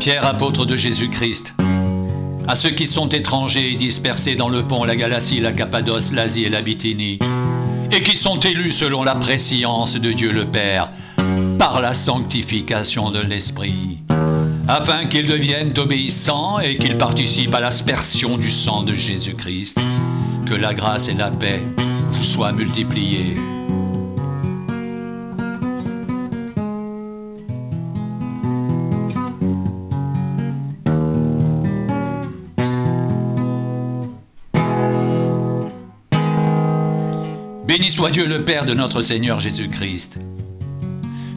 Pierre, apôtre de Jésus-Christ, à ceux qui sont étrangers et dispersés dans le Pont, la Galatie, la Cappadoce, l'Asie et la Bithynie, et qui sont élus selon la prescience de Dieu le Père, par la sanctification de l'Esprit, afin qu'ils deviennent obéissants et qu'ils participent à l'aspersion du sang de Jésus-Christ. Que la grâce et la paix vous soient multipliées. Béni soit Dieu le Père de notre Seigneur Jésus-Christ,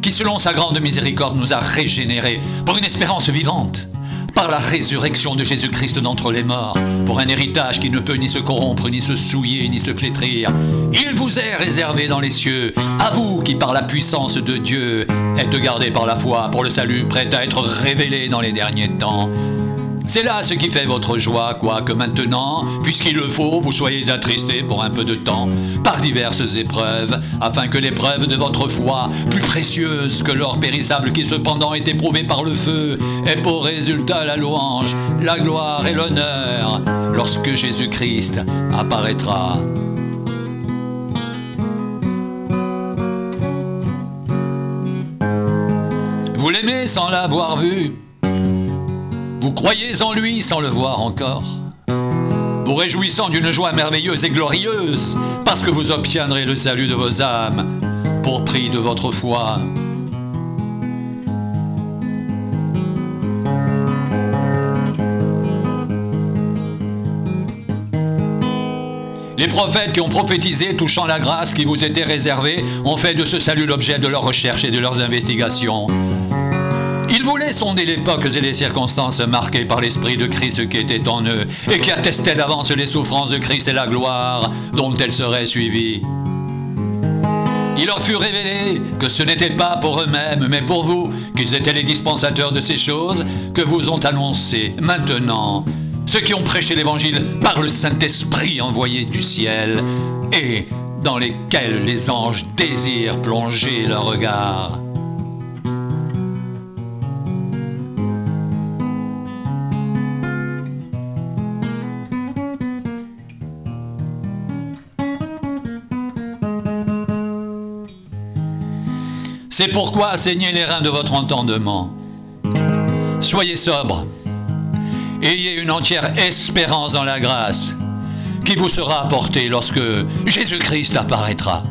qui selon sa grande miséricorde nous a régénérés pour une espérance vivante, par la résurrection de Jésus-Christ d'entre les morts, pour un héritage qui ne peut ni se corrompre, ni se souiller, ni se flétrir. Il vous est réservé dans les cieux, à vous qui par la puissance de Dieu êtes gardés par la foi pour le salut prêt à être révélé dans les derniers temps. C'est là ce qui fait votre joie, quoique maintenant, puisqu'il le faut, vous soyez attristés pour un peu de temps, par diverses épreuves, afin que l'épreuve de votre foi, plus précieuse que l'or périssable qui cependant est éprouvé par le feu, ait pour résultat la louange, la gloire et l'honneur, lorsque Jésus-Christ apparaîtra. Vous l'aimez sans l'avoir vu. Vous croyez en lui sans le voir encore, vous réjouissant d'une joie merveilleuse et glorieuse, parce que vous obtiendrez le salut de vos âmes, pour prix de votre foi. Les prophètes qui ont prophétisé touchant la grâce qui vous était réservée ont fait de ce salut l'objet de leurs recherches et de leurs investigations. Ils voulaient sonder l'époque et les circonstances marquées par l'Esprit de Christ qui était en eux et qui attestait d'avance les souffrances de Christ et la gloire dont elles seraient suivies. Il leur fut révélé que ce n'était pas pour eux-mêmes, mais pour vous, qu'ils étaient les dispensateurs de ces choses que vous ont annoncées maintenant, ceux qui ont prêché l'Évangile par le Saint-Esprit envoyé du ciel et dans lesquels les anges désirent plonger leur regard. C'est pourquoi saignez les reins de votre entendement. Soyez sobres. Ayez une entière espérance dans la grâce qui vous sera apportée lorsque Jésus-Christ apparaîtra.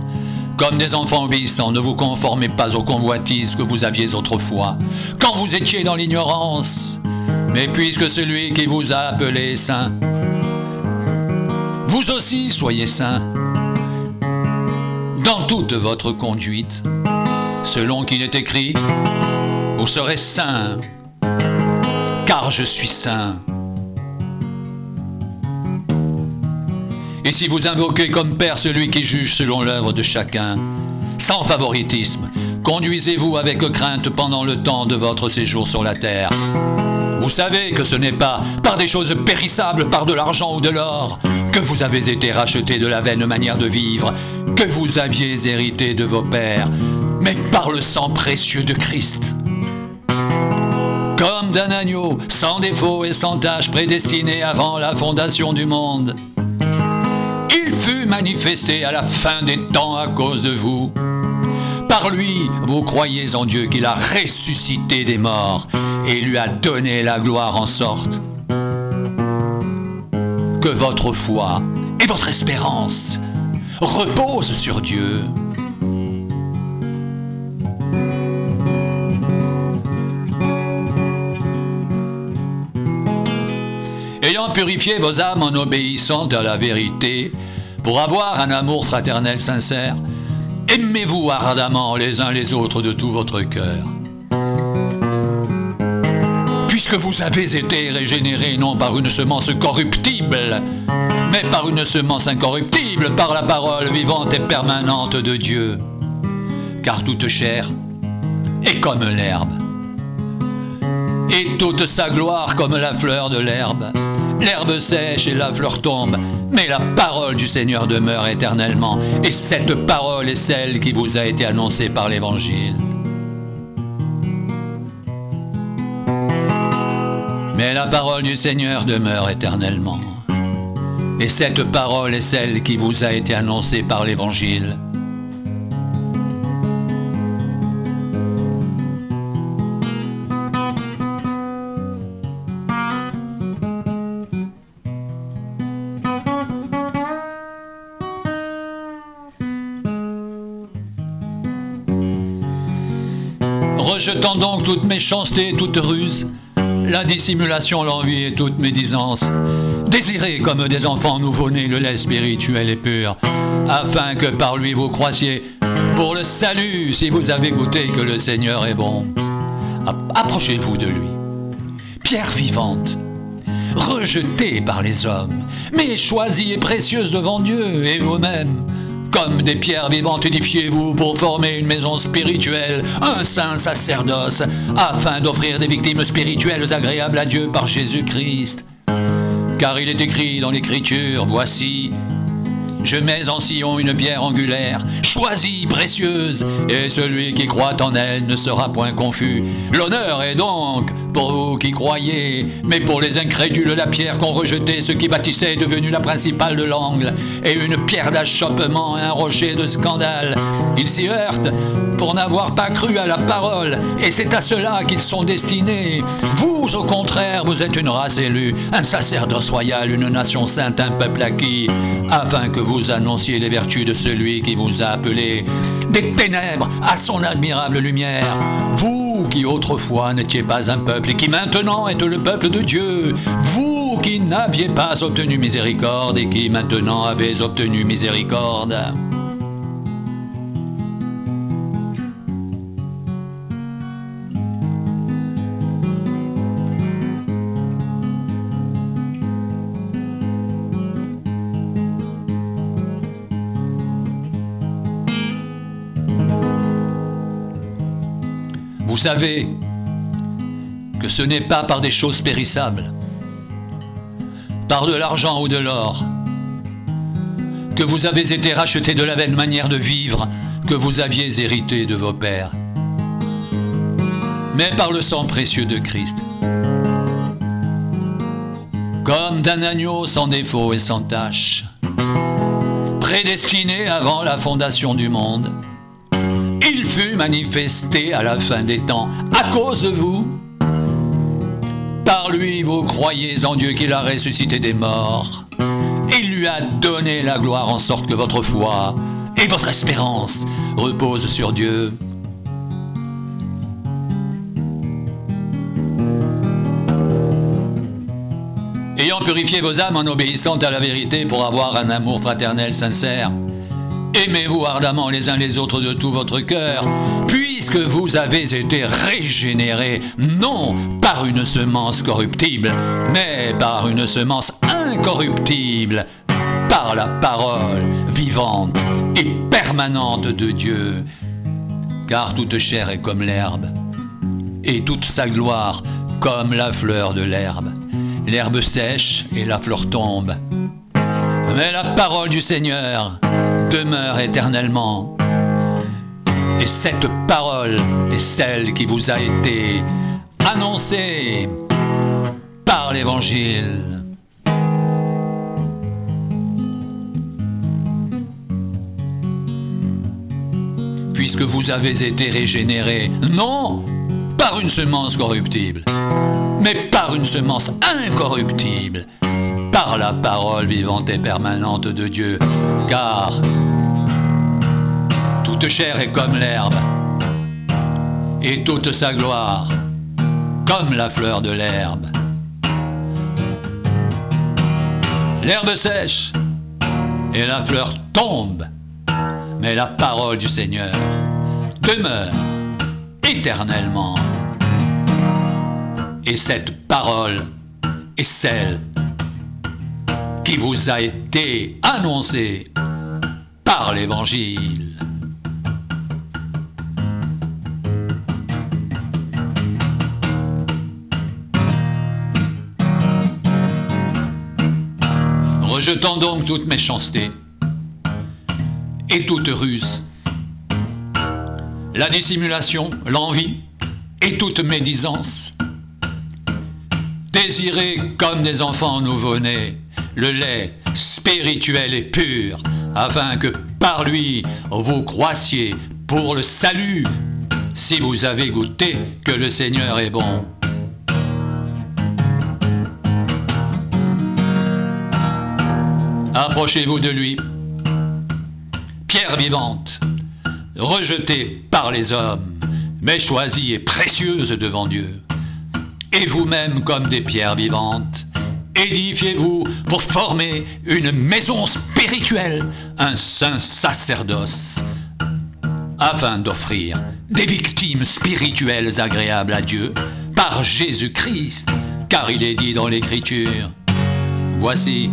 Comme des enfants obéissants, ne vous conformez pas aux convoitises que vous aviez autrefois, quand vous étiez dans l'ignorance. Mais puisque celui qui vous a appelé est saint, vous aussi soyez saints dans toute votre conduite. Selon qu'il est écrit, vous serez saints, car je suis saint. Et si vous invoquez comme Père celui qui juge selon l'œuvre de chacun, sans favoritisme, conduisez-vous avec crainte pendant le temps de votre séjour sur la terre. Vous savez que ce n'est pas par des choses périssables, par de l'argent ou de l'or, que vous avez été rachetés de la vaine manière de vivre, que vous aviez hérité de vos pères, mais par le sang précieux de Christ. Comme d'un agneau, sans défaut et sans tache, prédestiné avant la fondation du monde. Il fut manifesté à la fin des temps à cause de vous. Par lui, vous croyez en Dieu qu'il a ressuscité des morts et lui a donné la gloire en sorte que votre foi et votre espérance reposent sur Dieu. Ayant purifié vos âmes en obéissant à la vérité, pour avoir un amour fraternel sincère, aimez-vous ardemment les uns les autres de tout votre cœur. Puisque vous avez été régénérés non par une semence corruptible, mais par une semence incorruptible, par la parole vivante et permanente de Dieu. Car toute chair est comme l'herbe, et toute sa gloire comme la fleur de l'herbe. L'herbe sèche et la fleur tombe, mais la parole du Seigneur demeure éternellement, et cette parole est celle qui vous a été annoncée par l'Évangile. Mais la parole du Seigneur demeure éternellement. Et cette parole est celle qui vous a été annoncée par l'Évangile. Rejetant donc toute méchanceté, toute ruse, la dissimulation, l'envie et toute médisance, désirez comme des enfants nouveau-nés le lait spirituel et pur, afin que par lui vous croissiez pour le salut, si vous avez goûté que le Seigneur est bon. Approchez-vous de lui, pierre vivante, rejetée par les hommes, mais choisie et précieuse devant Dieu et vous-même. Comme des pierres vivantes, édifiez-vous pour former une maison spirituelle, un saint sacerdoce, afin d'offrir des victimes spirituelles agréables à Dieu par Jésus-Christ. Car il est écrit dans l'Écriture, voici, je mets en Sion une pierre angulaire, choisie, précieuse, et celui qui croit en elle ne sera point confus. L'honneur est donc pour vous qui croyez, mais pour les incrédules, la pierre qu'ont rejetée ceux qui bâtissaient est devenue la principale de l'angle, et une pierre d'achoppement et un rocher de scandale. Ils s'y heurtent pour n'avoir pas cru à la parole, et c'est à cela qu'ils sont destinés. Vous, au contraire, vous êtes une race élue, un sacerdoce royal, une nation sainte, un peuple acquis, afin que vous annonciez les vertus de celui qui vous a appelé des ténèbres à son admirable lumière. Vous qui autrefois n'étiez pas un peuple et qui maintenant êtes le peuple de Dieu. Vous qui n'aviez pas obtenu miséricorde et qui maintenant avez obtenu miséricorde. Vous savez que ce n'est pas par des choses périssables, par de l'argent ou de l'or, que vous avez été rachetés de la vaine manière de vivre que vous aviez hérité de vos pères, mais par le sang précieux de Christ, comme d'un agneau sans défaut et sans tache, prédestiné avant la fondation du monde. Il fut manifesté à la fin des temps à cause de vous. Par lui, vous croyez en Dieu qui l'a ressuscité des morts. Il lui a donné la gloire en sorte que votre foi et votre espérance reposent sur Dieu. Ayant purifié vos âmes en obéissant à la vérité pour avoir un amour fraternel sincère, aimez-vous ardemment les uns les autres de tout votre cœur, puisque vous avez été régénérés, non par une semence corruptible, mais par une semence incorruptible, par la parole vivante et permanente de Dieu. Car toute chair est comme l'herbe, et toute sa gloire comme la fleur de l'herbe. L'herbe sèche et la fleur tombe, mais la parole du Seigneur demeure éternellement. Et cette parole est celle qui vous a été annoncée par l'Évangile. Puisque vous avez été régénérés, non par une semence corruptible, mais par une semence incorruptible, par la parole vivante et permanente de Dieu, car toute chair est comme l'herbe, et toute sa gloire comme la fleur de l'herbe. L'herbe sèche et la fleur tombe, mais la parole du Seigneur demeure éternellement. Et cette parole est celle qui vous a été annoncée par l'Évangile. Rejetant donc toute méchanceté et toute ruse, la dissimulation, l'envie et toute médisance, Désirez comme des enfants nouveau-nés le lait spirituel et pur, afin que par lui vous croissiez pour le salut, si vous avez goûté que le Seigneur est bon. Approchez-vous de lui, pierre vivante, rejetée par les hommes, mais choisie et précieuse devant Dieu. Et vous-même comme des pierres vivantes, édifiez-vous pour former une maison spirituelle, un saint sacerdoce, afin d'offrir des victimes spirituelles agréables à Dieu par Jésus-Christ, car il est dit dans l'Écriture, « Voici,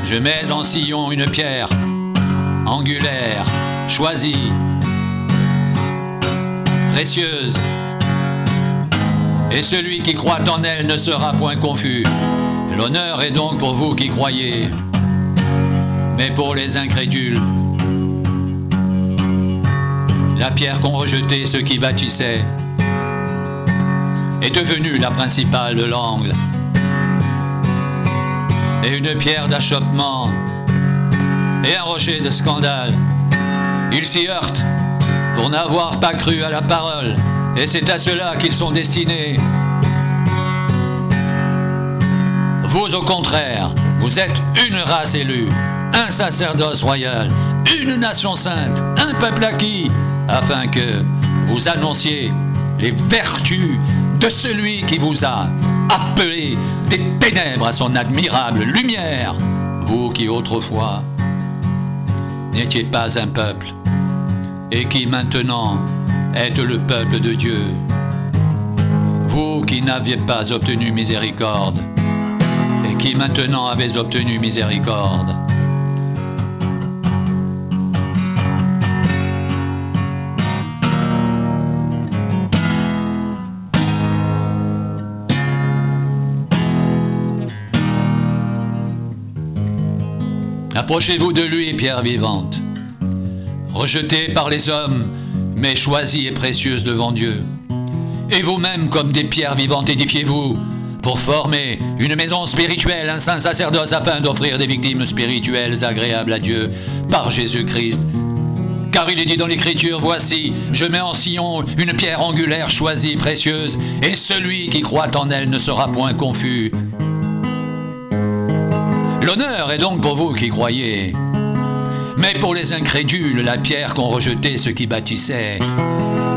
je mets en Sion une pierre angulaire, choisie, précieuse, et celui qui croit en elle ne sera point confus. L'honneur est donc pour vous qui croyez, mais pour les incrédules, la pierre qu'ont rejetée ceux qui bâtissaient est devenue la principale de l'angle, et une pierre d'achoppement, et un rocher de scandale. Ils s'y heurtent pour n'avoir pas cru à la parole, et c'est à cela qu'ils sont destinés. Vous, au contraire, vous êtes une race élue, un sacerdoce royal, une nation sainte, un peuple acquis, afin que vous annonciez les vertus de celui qui vous a appelé des ténèbres à son admirable lumière, vous qui autrefois n'étiez pas un peuple, et qui maintenant êtes le peuple de Dieu. Vous qui n'aviez pas obtenu miséricorde, et qui maintenant avez obtenu miséricorde. Approchez-vous de lui, pierre vivante, rejetée par les hommes, mais choisie et précieuse devant Dieu. Et vous-même, comme des pierres vivantes, édifiez-vous pour former une maison spirituelle, un saint sacerdoce, afin d'offrir des victimes spirituelles agréables à Dieu par Jésus-Christ. Car il est dit dans l'Écriture, « Voici, je mets en Sion une pierre angulaire choisie, précieuse, et celui qui croit en elle ne sera point confus. » L'honneur est donc pour vous qui croyez. Mais pour les incrédules, la pierre qu'ont rejetée ceux qui bâtissaient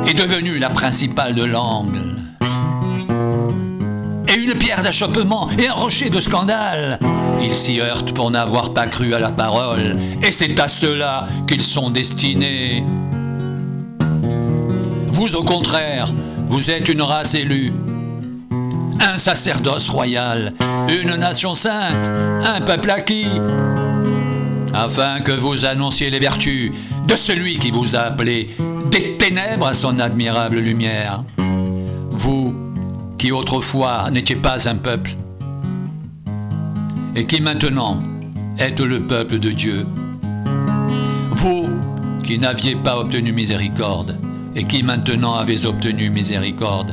est devenue la principale de l'angle, et une pierre d'achoppement et un rocher de scandale. Ils s'y heurtent pour n'avoir pas cru à la parole, et c'est à cela qu'ils sont destinés. Vous, au contraire, vous êtes une race élue, un sacerdoce royal, une nation sainte, un peuple acquis, afin que vous annonciez les vertus de celui qui vous a appelé des ténèbres à son admirable lumière. Vous, qui autrefois n'étiez pas un peuple, et qui maintenant êtes le peuple de Dieu. Vous, qui n'aviez pas obtenu miséricorde, et qui maintenant avez obtenu miséricorde.